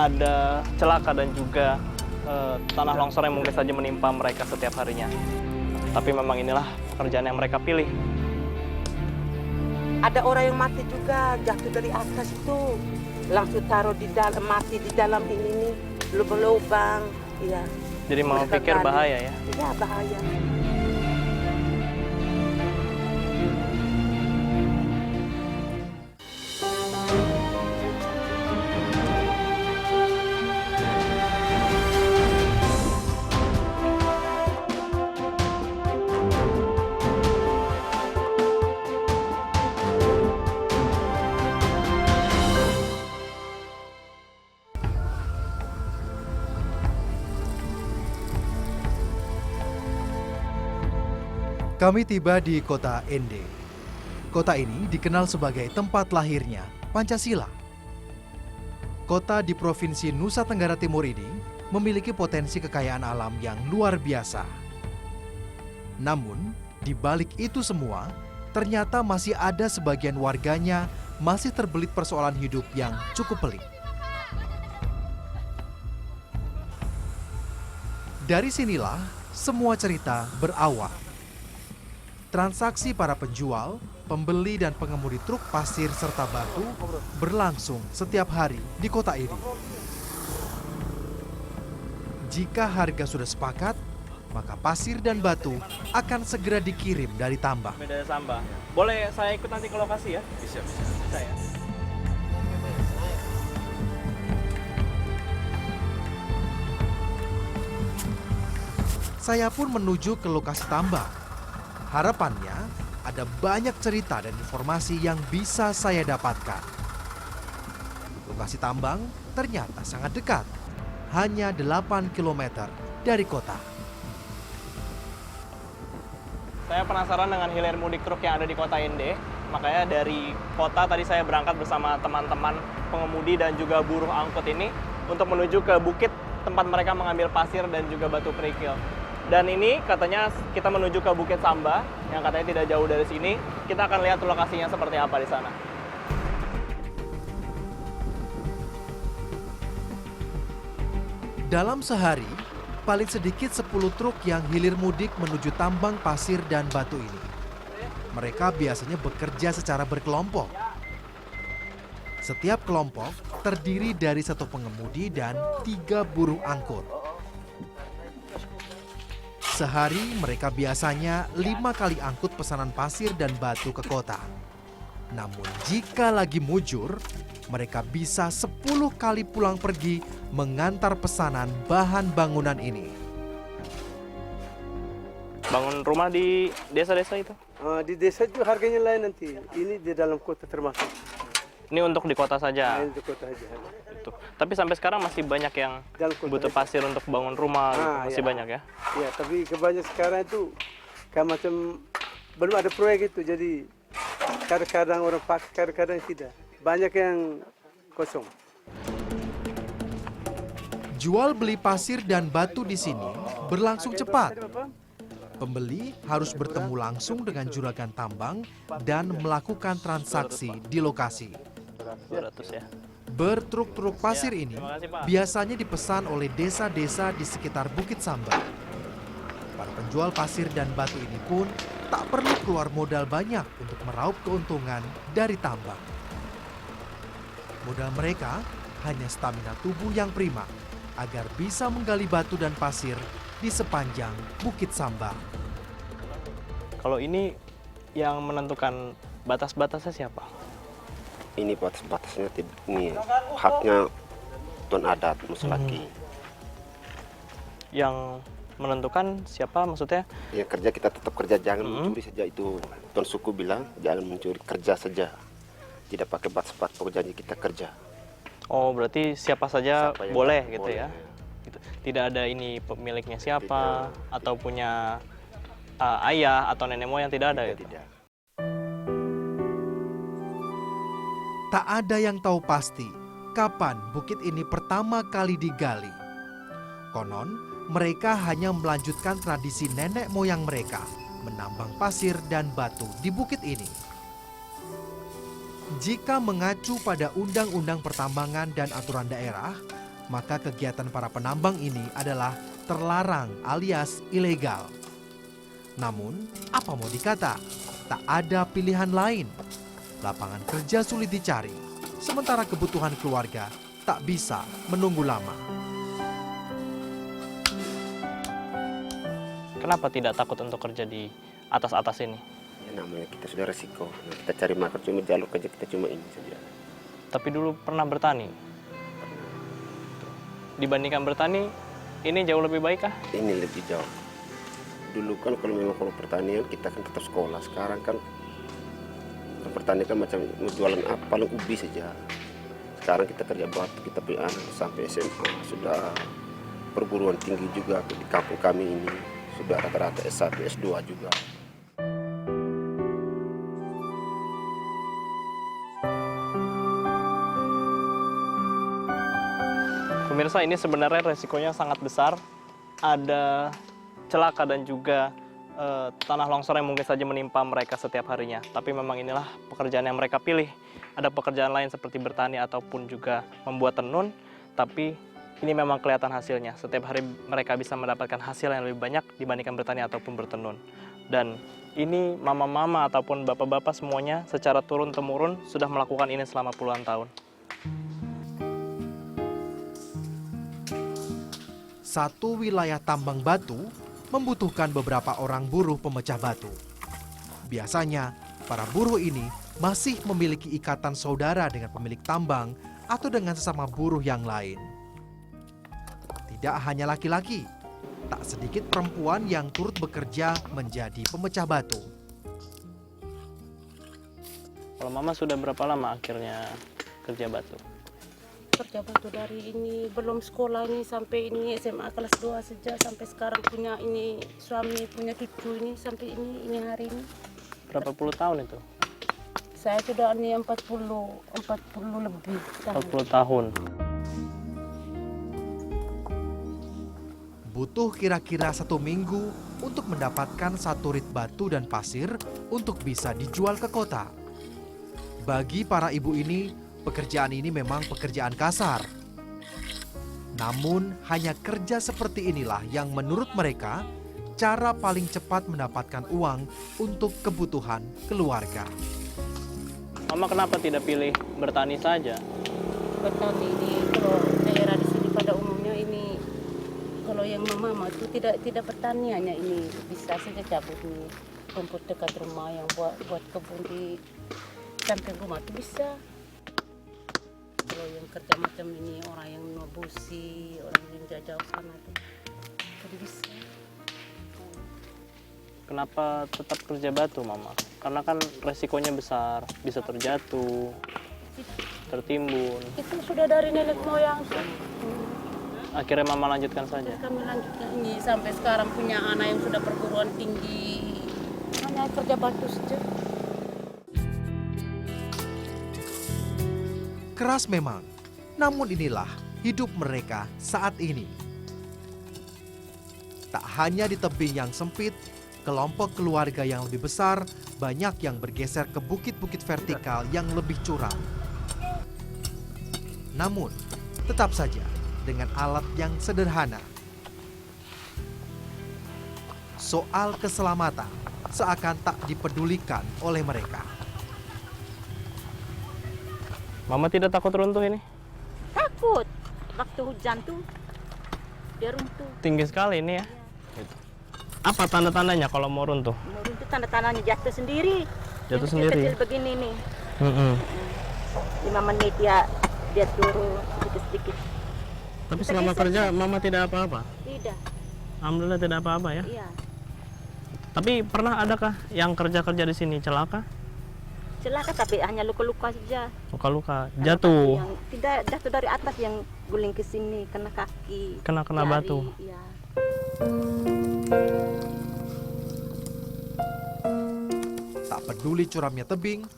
ada celaka dan juga tanah longsor yang mungkin saja menimpa mereka setiap harinya. Tapi memang inilah pekerjaan yang mereka pilih. Ada orang yang mati juga jatuh dari atas itu, langsung taruh di dalam, mati di dalam ini nih, lubang-lubang. Iya. Jadi mau Mereka pikir gali. bahaya ya? Iya, bahaya. Kami tiba di kota Ende. Kota ini dikenal sebagai tempat lahirnya Pancasila. Kota di Provinsi Nusa Tenggara Timur ini memiliki potensi kekayaan alam yang luar biasa. Namun, di balik itu semua, ternyata masih ada sebagian warganya masih terbelit persoalan hidup yang cukup pelik. Dari sinilah semua cerita berawal. Transaksi para penjual, pembeli dan pengemudi truk pasir serta batu berlangsung setiap hari di kota ini. Jika harga sudah sepakat, maka pasir dan batu akan segera dikirim dari tambang. Beda Samba. Boleh saya ikut nanti ke lokasi ya? Bisa. Bisa ya? Saya pun menuju ke lokasi tambang. Harapannya, ada banyak cerita dan informasi yang bisa saya dapatkan. Lokasi tambang ternyata sangat dekat, hanya 8 km dari kota. Saya penasaran dengan hilir mudik truk yang ada di kota Ende. Makanya dari kota tadi saya berangkat bersama teman-teman pengemudi dan juga buruh angkut ini untuk menuju ke bukit tempat mereka mengambil pasir dan juga batu kerikil. Dan ini katanya kita menuju ke Bukit Samba yang katanya tidak jauh dari sini. Kita akan lihat lokasinya seperti apa di sana. Dalam sehari, paling sedikit 10 truk yang hilir mudik menuju tambang pasir dan batu ini. Mereka biasanya bekerja secara berkelompok. Setiap kelompok terdiri dari 1 pengemudi dan 3 buruh angkut. Sehari mereka biasanya 5 kali angkut pesanan pasir dan batu ke kota. Namun jika lagi mujur, mereka bisa 10 kali pulang pergi mengantar pesanan bahan bangunan ini. Bangun rumah di desa-desa itu? Di desa itu harganya lain nanti. Ini di dalam kota termasuk. Ini untuk di kota saja? Lain di kota aja. Itu. Tapi sampai sekarang masih banyak yang Dalam kota butuh aja. pasir untuk bangun rumah, gitu. Masih iya. banyak ya? Ya, tapi kebanyakan sekarang itu kayak macam belum ada proyek itu. Jadi kadang-kadang orang pakai, kadang-kadang tidak. Banyak yang kosong. Jual beli pasir dan batu di sini berlangsung cepat. Pembeli harus bertemu langsung dengan juragan tambang dan melakukan transaksi di lokasi. 200 ya? Bertruk-truk pasir ini terima kasih, Pak. biasanya dipesan oleh desa-desa di sekitar Bukit Samba. Para penjual pasir dan batu ini pun tak perlu keluar modal banyak untuk meraup keuntungan dari tambang. Modal mereka hanya stamina tubuh yang prima agar bisa menggali batu dan pasir di sepanjang Bukit Samba. Kalau ini yang menentukan batas-batasnya siapa? Ini batas-batasnya ini haknya tuan adat Muslaki. Yang menentukan siapa maksudnya? Ya kerja kita tetap kerja, jangan mencuri saja itu. Tuan suku bilang jangan mencuri, kerja saja. Tidak pakai batas-batas, pokoknya kita kerja. Oh, berarti siapa saja Siapa yang boleh boleh, gitu ya? Gitu. Tidak ada ini pemiliknya siapa atau punya ayah atau nenek moyang, tidak ada gitu. Tidak. Tak ada yang tahu pasti kapan bukit ini pertama kali digali. Konon, mereka hanya melanjutkan tradisi nenek moyang mereka menambang pasir dan batu di bukit ini. Jika mengacu pada Undang-Undang Pertambangan dan Aturan Daerah, maka kegiatan para penambang ini adalah terlarang alias ilegal. Namun, apa mau dikata, tak ada pilihan lain. Lapangan kerja sulit dicari, sementara kebutuhan keluarga tak bisa menunggu lama. Kenapa tidak takut untuk kerja di atas-atas ini? Ya, namanya kita sudah resiko. Nah, kita cari makan cuma jalur kerja kita cuma ini saja. Tapi dulu pernah bertani. Dibandingkan bertani, ini jauh lebih baik kah? Ini lebih jauh. Dulu kan kalau memang kalau pertanian kita kan tetap sekolah. Sekarang kan pertanian kan macam jualan apa, paling ubi saja. Sekarang kita kerja batu, kita punya anak sampai SMA, sudah perguruan tinggi juga di kampung kami ini. Sudah rata-rata S1, S2 juga. Pemirsa, ini sebenarnya resikonya sangat besar. Ada celaka dan juga tanah longsor yang mungkin saja menimpa mereka setiap harinya. Tapi memang inilah pekerjaan yang mereka pilih. Ada pekerjaan lain seperti bertani ataupun juga membuat tenun. Tapi ini memang kelihatan hasilnya. Setiap hari mereka bisa mendapatkan hasil yang lebih banyak dibandingkan bertani ataupun bertenun. Dan ini mama-mama ataupun bapak-bapak semuanya secara turun-temurun sudah melakukan ini selama puluhan tahun. Satu wilayah tambang batu membutuhkan beberapa orang buruh pemecah batu. Biasanya, para buruh ini masih memiliki ikatan saudara dengan pemilik tambang atau dengan sesama buruh yang lain. Tidak hanya laki-laki, tak sedikit perempuan yang turut bekerja menjadi pemecah batu. Kalau mama sudah berapa lama akhirnya kerja batu? Kerja batu dari ini belum sekolah ini sampai ini SMA kelas 2 saja sampai sekarang punya ini suami punya cucu ini sampai ini hari ini. Berapa puluh tahun itu? Saya sudah ini 40 lebih tahun. 40 tahun. Butuh kira-kira 1 minggu untuk mendapatkan 1 rit batu dan pasir untuk bisa dijual ke kota. Bagi para ibu ini, pekerjaan ini memang pekerjaan kasar. Namun, hanya kerja seperti inilah yang menurut mereka cara paling cepat mendapatkan uang untuk kebutuhan keluarga. Mama kenapa tidak pilih bertani saja? Bertani ini kalau daerah di sini pada umumnya ini kalau yang mama itu tidak bertani, hanya ini bisa saja cabut nih rumput dekat rumah yang buat kebun di samping rumah itu bisa. Kalau yang kerja macam ini orang yang nobusi, orang yang jauh sana itu kan bisa. Kenapa tetap kerja batu, Mama? Karena kan resikonya besar, bisa terjatuh, tertimbun. Itu sudah dari nenek moyang tuh. Akhirnya Mama lanjutkan saja. Kami lanjutkan ini sampai sekarang punya anak yang sudah perguruan tinggi, hanya kerja batu saja. Keras memang, namun inilah hidup mereka saat ini. Tak hanya di tebing yang sempit, kelompok keluarga yang lebih besar banyak yang bergeser ke bukit-bukit vertikal yang lebih curam. Namun, tetap saja dengan alat yang sederhana. Soal keselamatan seakan tak dipedulikan oleh mereka. Mama tidak takut runtuh ini? Takut waktu hujan tuh dia runtuh. Tinggi sekali ini ya. Gitu. Apa tanda-tandanya kalau mau runtuh? Mau runtuh tanda-tandanya jatuh sendiri. Jatuh Yang sendiri? kecil begini nih. 5 menit dia turun sedikit-sedikit. Tapi Kita selama geser. kerja Mama tidak apa-apa? Tidak, Alhamdulillah tidak apa-apa ya. iya. Tapi pernah adakah yang kerja-kerja di sini celaka? Celaka tapi hanya luka-luka saja. Luka-luka, Kaki jatuh, yang tidak jatuh dari atas yang guling ke sini kena kaki. kena jari, batu. Iya. Tak peduli curamnya tebing,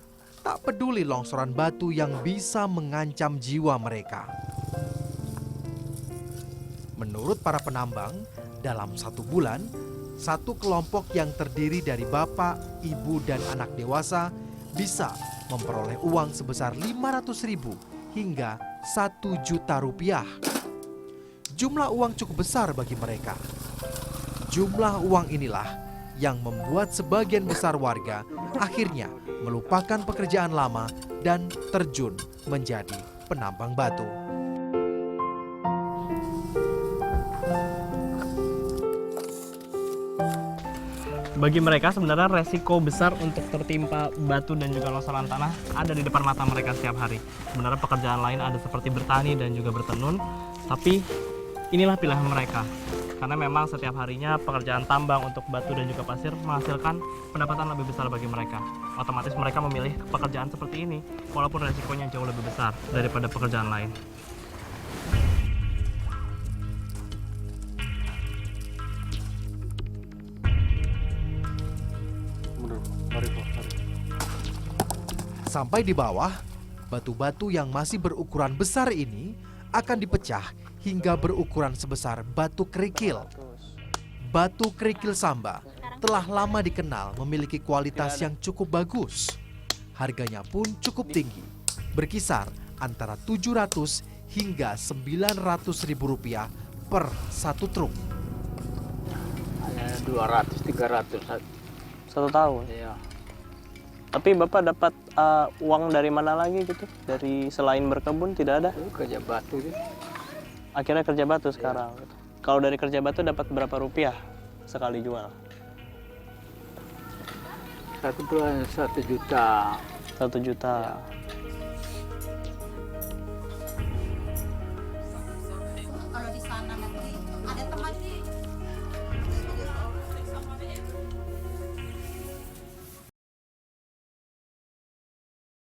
tak peduli longsoran batu yang bisa mengancam jiwa mereka. Menurut para penambang, dalam 1 bulan, satu kelompok yang terdiri dari bapak, ibu, dan anak dewasa bisa memperoleh uang sebesar 500.000 hingga 1 juta rupiah. sejumlah uang cukup besar bagi mereka. Jumlah uang inilah yang membuat sebagian besar warga akhirnya melupakan pekerjaan lama dan terjun menjadi penambang batu. Bagi mereka sebenarnya resiko besar untuk tertimpa batu dan juga longsoran tanah ada di depan mata mereka setiap hari. Sebenarnya pekerjaan lain ada seperti bertani dan juga bertenun, tapi inilah pilihan mereka. Karena memang setiap harinya pekerjaan tambang untuk batu dan juga pasir menghasilkan pendapatan lebih besar bagi mereka. Otomatis mereka memilih pekerjaan seperti ini, walaupun resikonya jauh lebih besar daripada pekerjaan lain. Sampai di bawah, batu-batu yang masih berukuran besar ini akan dipecah hingga berukuran sebesar batu kerikil. Batu kerikil Samba telah lama dikenal memiliki kualitas yang cukup bagus. Harganya pun cukup tinggi, berkisar antara 700 hingga 900 ribu rupiah per satu truk. 200-300. 1 tahun. Iya. Tapi Bapak dapat uang dari mana lagi gitu? Dari selain berkebun tidak ada? Itu kerja batu sih. Akhirnya kerja batu sekarang. Kalau dari kerja batu dapat berapa rupiah sekali jual? 1 bulan 1 juta. 1 juta.